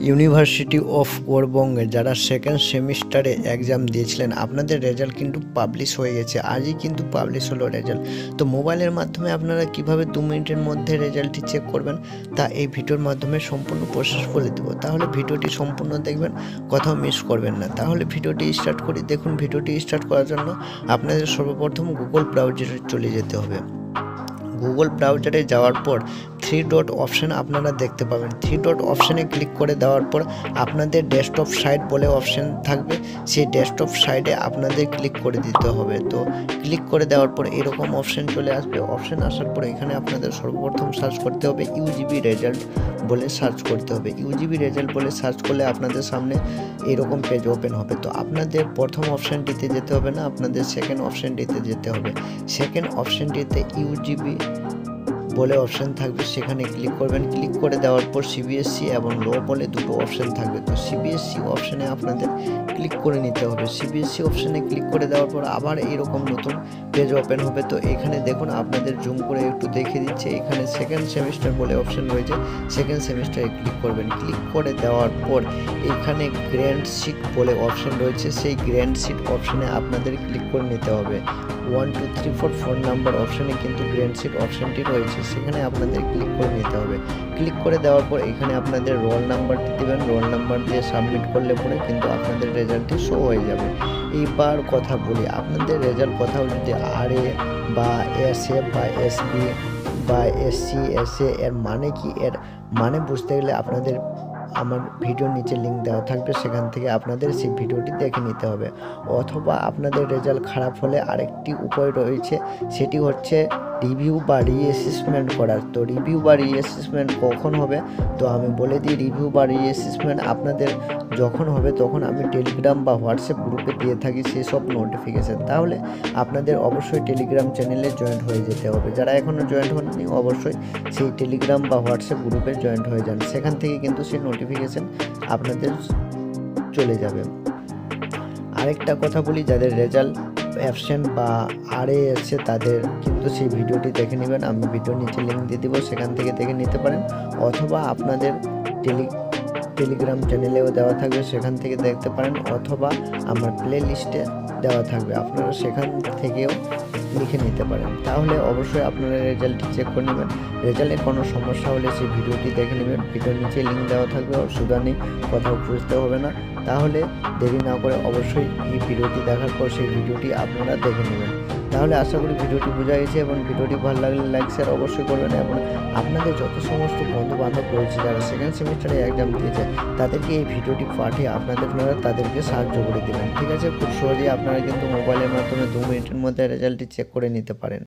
University of ওরবঙ্গে যারা second সেমিস্টারে exam দিয়েছিলেন আপনাদের রেজাল্ট কিন্তু পাবলিশ হয়ে গেছে। আজই কিন্তু পাবলিশ হলো রেজাল্ট। তো মোবাইলের মাধ্যমে আপনারা কিভাবে 2 মিনিটের মধ্যে রেজাল্টটি চেক করবেন তা এই ভিডিওর মাধ্যমে সম্পূর্ণ প্রসেস বলে দেবো। তাহলে ভিডিওটি সম্পূর্ণ দেখবেন, কোথাও মিস করবেন না। তাহলে ভিডিওটি স্টার্ট করি। দেখুন, ভিডিওটি স্টার্ট করার জন্য আপনাদের সর্বপ্রথম গুগল ব্রাউজারে চলে যেতে হবে। গুগল ব্রাউজারে যাওয়ার পর 3 ডট অপশান আপনারা দেখতে পাবেন। 3 ডট অপশানে ক্লিক করে দেওয়ার পর আপনাদের ডেস্কটপ সাইট বলে অপশান থাকবে, সেই ডেস্কটপ সাইটে আপনাদের ক্লিক করে দিতে হবে। তো ক্লিক করে দেওয়ার পর এরকম অপশান চলে আসবে। অপশান আসার পর এখানে আপনাদের সর্বপ্রথম সার্চ করতে হবে ইউজিবি রেজাল্ট বলে সার্চ করতে হবে। ইউজিবি রেজাল্ট বলে সার্চ করলে আপনাদের সামনে এরকম পেজ ওপেন হবে। তো আপনাদের প্রথম অপশানটিতে যেতে হবে না, আপনাদের সেকেন্ড অপশানটিতে যেতে হবে। সেকেন্ড অপশানটিতে ইউজিবি বলে অপশান থাকবে, সেখানে ক্লিক করবেন। ক্লিক করে দেওয়ার পর সিবিএসসি এবং লো বলে দুটো অপশান থাকবে। তো সিবিএসসি অপশানে আপনাদের ক্লিক করে নিতে হবে। সিবিএসসি অপশানে ক্লিক করে দেওয়ার পর আবার এইরকম নতুন পেজ ওপেন হবে। তো এখানে দেখুন, আপনাদের জুম করে একটু দেখিয়ে দিচ্ছে, এখানে সেকেন্ড সেমিস্টার বলে অপশান রয়েছে, সেকেন্ড সেমিস্টারে ক্লিক করবেন। ক্লিক করে দেওয়ার পর এখানে গ্র্যান্ড শিট বলে অপশান রয়েছে, সেই গ্র্যান্ড শিট অপশানে আপনাদের ক্লিক করে নিতে হবে। 1 2 3 4 4 নাম্বার অপশানে কিন্তু গ্র্যান্ড শিট অপশানটি রয়েছে, সেখানে আপনাদের ক্লিক করে নিতে হবে। ক্লিক করে দেওয়ার পর এখানে আপনাদের রোল নাম্বারটি দেবেন। রোল নাম্বার দিয়ে সাবমিট করলে পরে কিন্তু আপনাদের রেজাল্টটি শো হয়ে যাবে। এইবার কথা বলি, আপনাদের রেজাল্ট কোথাও যদি RA বা SA বা SB বা SC SA এর মানে কি, এর মানে বুঝতে গেলে আপনাদের আমার ভিডিওর নিচে লিঙ্ক দেওয়া থাকবে, সেখান থেকে আপনাদের সেই ভিডিওটি দেখে নিতে হবে। অথবা আপনাদের রেজাল্ট খারাপ হলে আরেকটি উপায় রয়েছে, সেটি হচ্ছে রিভিউ বা রিঅ্যাসেসমেন্ট করার। তো রিভিউ বা রিঅ্যাসেসমেন্ট কখন হবে তো আমি বলে দিই। রিভিউ বা রিঅ্যাসেসমেন্ট আপনাদের যখন হবে তখন আমি টেলিগ্রাম বা হোয়াটসঅ্যাপ গ্রুপে দিয়ে থাকি সেসব নোটিফিকেশান। তাহলে আপনাদের অবশ্যই টেলিগ্রাম চ্যানেলে জয়েন্ট হয়ে যেতে হবে। যারা এখনও জয়েন্ট হননি অবশ্যই সেই টেলিগ্রাম বা হোয়াটসঅ্যাপ গ্রুপে জয়েন্ট হয়ে যান, সেখান থেকে কিন্তু সেই নোটিফিকেশান আপনাদের চলে যাবে। আরেকটা কথা বলি, যাদের রেজাল্ট অ্যাবসেন্ট বা RA এসছে তাদের কিন্তু সেই ভিডিওটি দেখে নেবেন। আমি ভিডিওর নিচে লিঙ্ক দিয়ে দেবো, সেখান থেকে দেখে নিতে পারেন। অথবা আপনাদের টেলিগ্রাম চ্যানেলেও দেওয়া থাকবে, সেখান থেকে দেখতে পারেন। অথবা আমার প্লে লিস্টে দেওয়া থাকবে, আপনারা সেখান থেকেও লিখে নিতে পারেন। তাহলে অবশ্যই আপনারা রেজাল্টটি চেক করে নেবেন। রেজাল্টে কোনো সমস্যা হলে সেই ভিডিওটি দেখে নেবেন, ভিডিওর নিচে লিঙ্ক দেওয়া থাকবে, অসুবিধা নেই, কোথাও খুঁজতে হবে না। তাহলে দেরি না করে অবশ্যই এই ভিডিওটি দেখার পর সেই ভিডিওটি আপনারা দেখে নেবেন। তাহলে আশা করি ভিডিওটি বোঝা গেছে, এবং ভিডিওটি ভালো লাগলে লাইক শেয়ার অবশ্যই করবেন, এবং আপনাদের যত সমস্ত বন্ধু বান্ধব রয়েছে যারা সেকেন্ড সেমিস্টারে এক্সাম দিয়েছে তাদেরকে এই ভিডিওটি পাঠিয়ে আপনারা তাদেরকে সাহায্য করে দেবেন। ঠিক আছে, খুব সহজেই আপনারা কিন্তু মোবাইলের মাধ্যমে 2 মিনিটের মধ্যে রেজাল্টটি চেক করে নিতে পারেন।